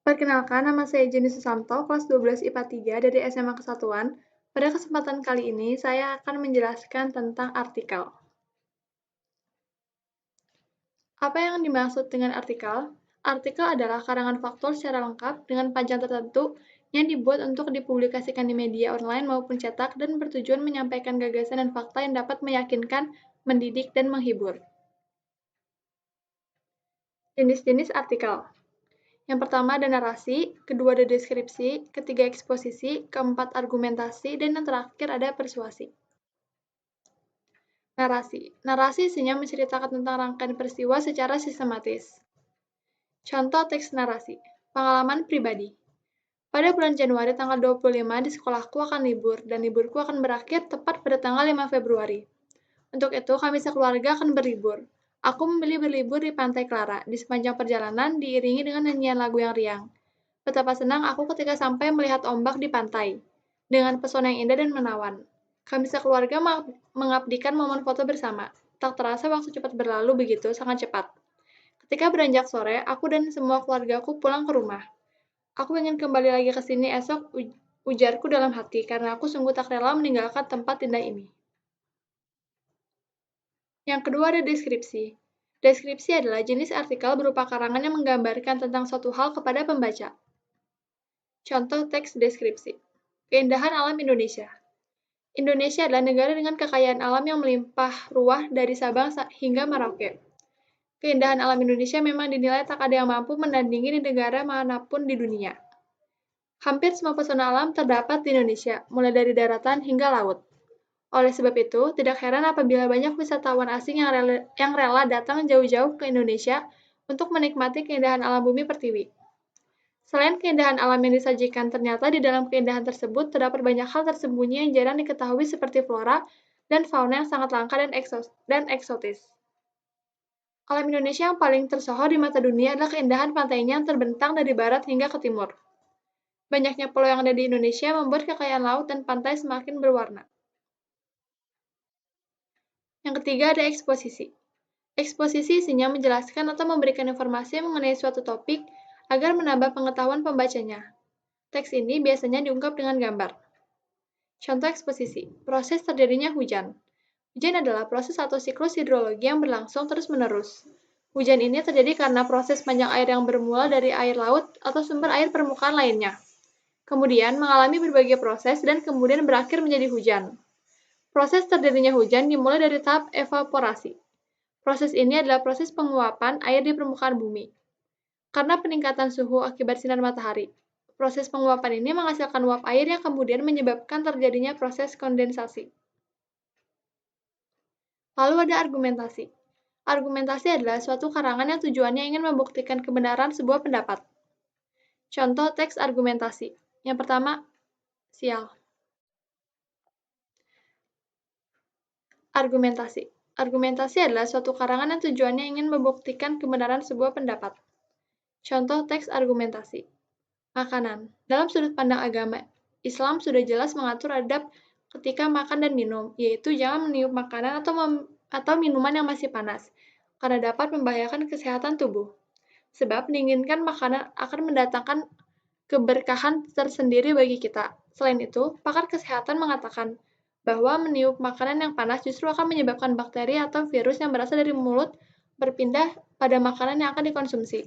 Perkenalkan, nama saya Jenny Susanto, kelas 12 IPA 3 dari SMA Kesatuan. Pada kesempatan kali ini, saya akan menjelaskan tentang artikel. Apa yang dimaksud dengan artikel? Artikel adalah karangan faktual secara lengkap dengan panjang tertentu yang dibuat untuk dipublikasikan di media online maupun cetak dan bertujuan menyampaikan gagasan dan fakta yang dapat meyakinkan, mendidik, dan menghibur. Jenis-jenis artikel. Yang pertama ada narasi, kedua ada deskripsi, ketiga eksposisi, keempat argumentasi, dan yang terakhir ada persuasi. Narasi. Narasi isinya menceritakan tentang rangkaian peristiwa secara sistematis. Contoh teks narasi. Pengalaman pribadi. Pada bulan Januari tanggal 25 di sekolahku akan libur, dan liburku akan berakhir tepat pada tanggal 5 Februari. Untuk itu, kami sekeluarga akan berlibur. Aku memilih berlibur di Pantai Clara. Di sepanjang perjalanan diiringi dengan nyanyian lagu yang riang. Betapa senang aku ketika sampai melihat ombak di pantai, dengan pesona yang indah dan menawan. Kami sekeluarga mengabdikan momen foto bersama. Tak terasa waktu cepat berlalu begitu, sangat cepat. Ketika beranjak sore, aku dan semua keluargaku pulang ke rumah. Aku ingin kembali lagi ke sini esok, ujarku dalam hati, karena aku sungguh tak rela meninggalkan tempat indah ini. Yang kedua ada deskripsi. Deskripsi adalah jenis artikel berupa karangan yang menggambarkan tentang suatu hal kepada pembaca. Contoh teks deskripsi. Keindahan alam Indonesia. Indonesia adalah negara dengan kekayaan alam yang melimpah ruah dari Sabang hingga Merauke. Keindahan alam Indonesia memang dinilai tak ada yang mampu menandingi di negara manapun di dunia. Hampir semua pesona alam terdapat di Indonesia, mulai dari daratan hingga laut. Oleh sebab itu, tidak heran apabila banyak wisatawan asing yang rela datang jauh-jauh ke Indonesia untuk menikmati keindahan alam bumi pertiwi. Selain keindahan alam yang disajikan, ternyata di dalam keindahan tersebut terdapat banyak hal tersembunyi yang jarang diketahui seperti flora dan fauna yang sangat langka dan eksotis. Alam Indonesia yang paling tersohor di mata dunia adalah keindahan pantainya yang terbentang dari barat hingga ke timur. Banyaknya pulau yang ada di Indonesia membuat kekayaan laut dan pantai semakin berwarna. Yang ketiga ada eksposisi. Eksposisi isinya menjelaskan atau memberikan informasi mengenai suatu topik agar menambah pengetahuan pembacanya. Teks ini biasanya diungkap dengan gambar. Contoh eksposisi, proses terjadinya hujan. Hujan adalah proses atau siklus hidrologi yang berlangsung terus-menerus. Hujan ini terjadi karena proses panjang air yang bermula dari air laut atau sumber air permukaan lainnya. Kemudian mengalami berbagai proses dan kemudian berakhir menjadi hujan. Proses terjadinya hujan dimulai dari tahap evaporasi. Proses ini adalah proses penguapan air di permukaan bumi. Karena peningkatan suhu akibat sinar matahari, proses penguapan ini menghasilkan uap air yang kemudian menyebabkan terjadinya proses kondensasi. Lalu ada argumentasi. Argumentasi adalah suatu karangan yang tujuannya ingin membuktikan kebenaran sebuah pendapat. Contoh teks argumentasi. Yang pertama, sial. Argumentasi. Argumentasi adalah suatu karangan yang tujuannya ingin membuktikan kebenaran sebuah pendapat. Contoh teks argumentasi. Makanan. Dalam sudut pandang agama, Islam sudah jelas mengatur adab ketika makan dan minum, yaitu jangan meniup makanan atau minuman yang masih panas, karena dapat membahayakan kesehatan tubuh. Sebab mendinginkan makanan akan mendatangkan keberkahan tersendiri bagi kita. Selain itu, pakar kesehatan mengatakan bahwa meniup makanan yang panas justru akan menyebabkan bakteri atau virus yang berasal dari mulut berpindah pada makanan yang akan dikonsumsi.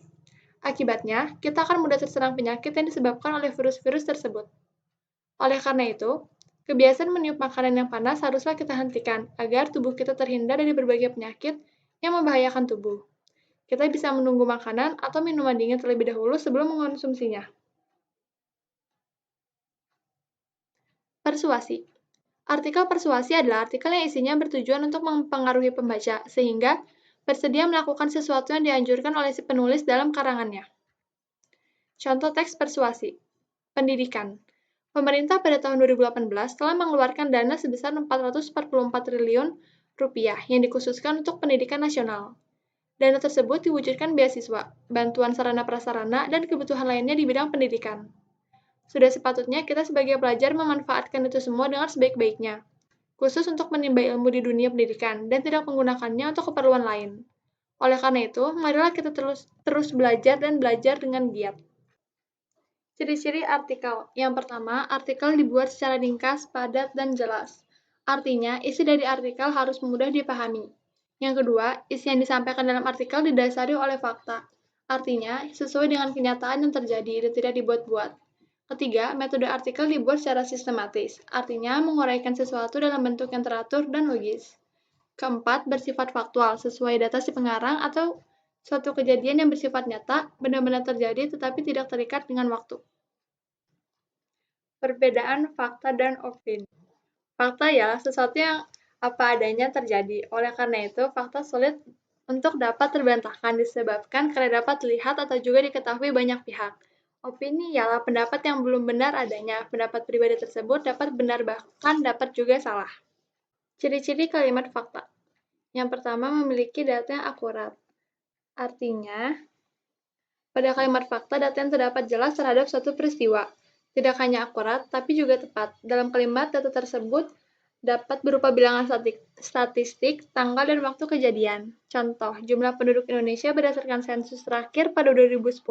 Akibatnya, kita akan mudah terserang penyakit yang disebabkan oleh virus-virus tersebut. Oleh karena itu, kebiasaan meniup makanan yang panas haruslah kita hentikan agar tubuh kita terhindar dari berbagai penyakit yang membahayakan tubuh. Kita bisa menunggu makanan atau minuman dingin terlebih dahulu sebelum mengonsumsinya. Persuasi. Artikel persuasi adalah artikel yang isinya bertujuan untuk mempengaruhi pembaca, sehingga bersedia melakukan sesuatu yang dianjurkan oleh si penulis dalam karangannya. Contoh teks persuasi. Pendidikan. Pemerintah pada tahun 2018 telah mengeluarkan dana sebesar 444 triliun rupiah yang dikhususkan untuk pendidikan nasional. Dana tersebut diwujudkan beasiswa, bantuan sarana prasarana, dan kebutuhan lainnya di bidang pendidikan. Sudah sepatutnya kita sebagai pelajar memanfaatkan itu semua dengan sebaik-baiknya, khusus untuk menimba ilmu di dunia pendidikan dan tidak menggunakannya untuk keperluan lain. Oleh karena itu, marilah kita terus belajar dan belajar dengan giat. Ciri-ciri artikel. Yang pertama, artikel dibuat secara ringkas, padat, dan jelas. Artinya, isi dari artikel harus mudah dipahami. Yang kedua, isi yang disampaikan dalam artikel didasari oleh fakta. Artinya, sesuai dengan kenyataan yang terjadi dan tidak dibuat-buat. Ketiga, metode artikel dibuat secara sistematis. Artinya, menguraikan sesuatu dalam bentuk yang teratur dan logis. Keempat, bersifat faktual, sesuai data si pengarang atau suatu kejadian yang bersifat nyata, benar-benar terjadi tetapi tidak terikat dengan waktu. Perbedaan fakta dan opini. Fakta ya, sesuatu yang apa adanya terjadi. Oleh karena itu, fakta sulit untuk dapat terbantahkan disebabkan karena dapat dilihat atau juga diketahui banyak pihak. Opini ialah pendapat yang belum benar adanya. Pendapat pribadi tersebut dapat benar bahkan dapat juga salah. Ciri-ciri kalimat fakta. Yang pertama, memiliki data yang akurat. Artinya, pada kalimat fakta, data yang terdapat jelas terhadap suatu peristiwa. Tidak hanya akurat, tapi juga tepat. Dalam kalimat, data tersebut dapat berupa bilangan statistik, tanggal, dan waktu kejadian. Contoh, jumlah penduduk Indonesia berdasarkan sensus terakhir pada 2010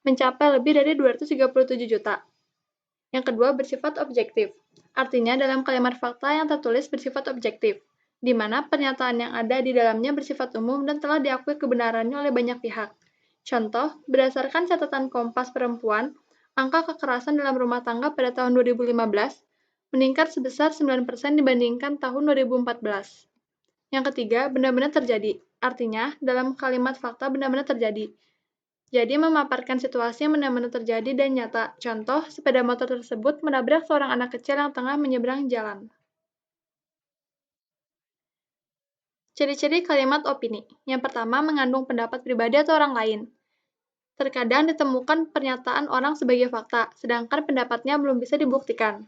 mencapai lebih dari 237 juta. Yang kedua, bersifat objektif. Artinya, dalam kalimat fakta yang tertulis bersifat objektif, di mana pernyataan yang ada di dalamnya bersifat umum dan telah diakui kebenarannya oleh banyak pihak. Contoh, berdasarkan catatan Kompas Perempuan, angka kekerasan dalam rumah tangga pada tahun 2015 meningkat sebesar 9% dibandingkan tahun 2014. Yang ketiga, benar-benar terjadi. Artinya, dalam kalimat fakta benar-benar terjadi. Jadi, memaparkan situasi yang benar-benar terjadi dan nyata. Contoh, sepeda motor tersebut menabrak seorang anak kecil yang tengah menyeberang jalan. Ciri-ciri kalimat opini. Yang pertama, mengandung pendapat pribadi atau orang lain. Terkadang ditemukan pernyataan orang sebagai fakta, sedangkan pendapatnya belum bisa dibuktikan.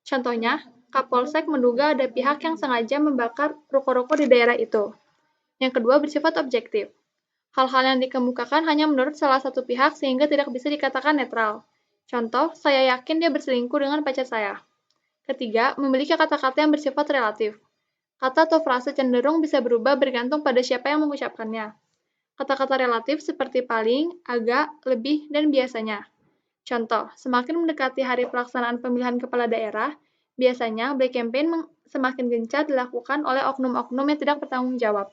Contohnya, Kapolsek menduga ada pihak yang sengaja membakar ruko-ruko di daerah itu. Yang kedua, bersifat objektif. Hal-hal yang dikemukakan hanya menurut salah satu pihak sehingga tidak bisa dikatakan netral. Contoh, saya yakin dia berselingkuh dengan pacar saya. Ketiga, memiliki kata-kata yang bersifat relatif. Kata atau frase cenderung bisa berubah bergantung pada siapa yang mengucapkannya. Kata-kata relatif seperti paling, agak, lebih, dan biasanya. Contoh, semakin mendekati hari pelaksanaan pemilihan kepala daerah, biasanya black campaign semakin gencar dilakukan oleh oknum-oknum yang tidak bertanggung jawab.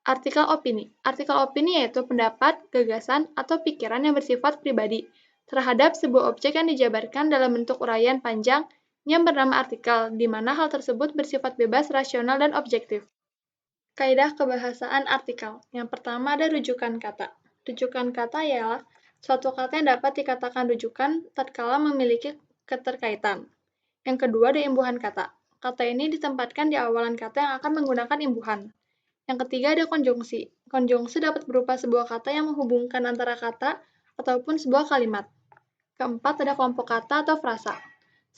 Artikel opini. Artikel opini yaitu pendapat, gagasan, atau pikiran yang bersifat pribadi terhadap sebuah objek yang dijabarkan dalam bentuk uraian panjang yang bernama artikel, di mana hal tersebut bersifat bebas, rasional, dan objektif. Kaidah kebahasaan artikel. Yang pertama ada rujukan kata. Rujukan kata ialah suatu kata yang dapat dikatakan rujukan tatkala memiliki keterkaitan. Yang kedua ada imbuhan kata. Kata ini ditempatkan di awalan kata yang akan menggunakan imbuhan. Yang ketiga ada konjungsi. Konjungsi dapat berupa sebuah kata yang menghubungkan antara kata ataupun sebuah kalimat. Keempat ada kelompok kata atau frasa.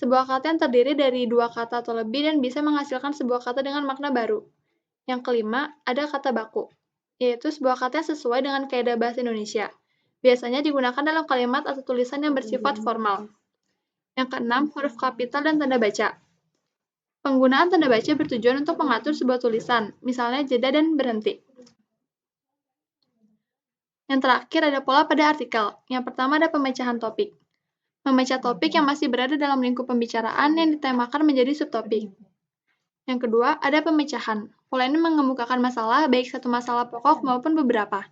Sebuah kata yang terdiri dari dua kata atau lebih dan bisa menghasilkan sebuah kata dengan makna baru. Yang kelima ada kata baku, yaitu sebuah kata yang sesuai dengan kaidah bahasa Indonesia. Biasanya digunakan dalam kalimat atau tulisan yang bersifat formal. Yang keenam, huruf kapital dan tanda baca. Penggunaan tanda baca bertujuan untuk mengatur sebuah tulisan, misalnya jeda dan berhenti. Yang terakhir ada pola pada artikel. Yang pertama ada pemecahan topik. Memecah topik yang masih berada dalam lingkup pembicaraan yang ditemakan menjadi subtopik. Yang kedua, ada pemecahan. Pola ini mengemukakan masalah, baik satu masalah pokok maupun beberapa.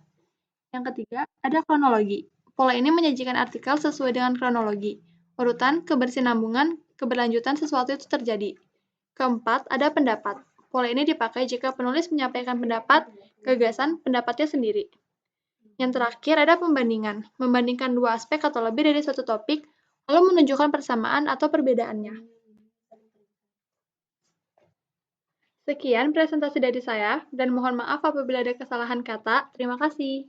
Yang ketiga, ada kronologi. Pola ini menyajikan artikel sesuai dengan kronologi, urutan, kebersinambungan, keberlanjutan sesuatu itu terjadi. Keempat, ada pendapat. Pola ini dipakai jika penulis menyampaikan pendapat, gagasan, pendapatnya sendiri. Yang terakhir, ada pembandingan. Membandingkan dua aspek atau lebih dari suatu topik, lalu menunjukkan persamaan atau perbedaannya. Sekian presentasi dari saya, dan mohon maaf apabila ada kesalahan kata. Terima kasih.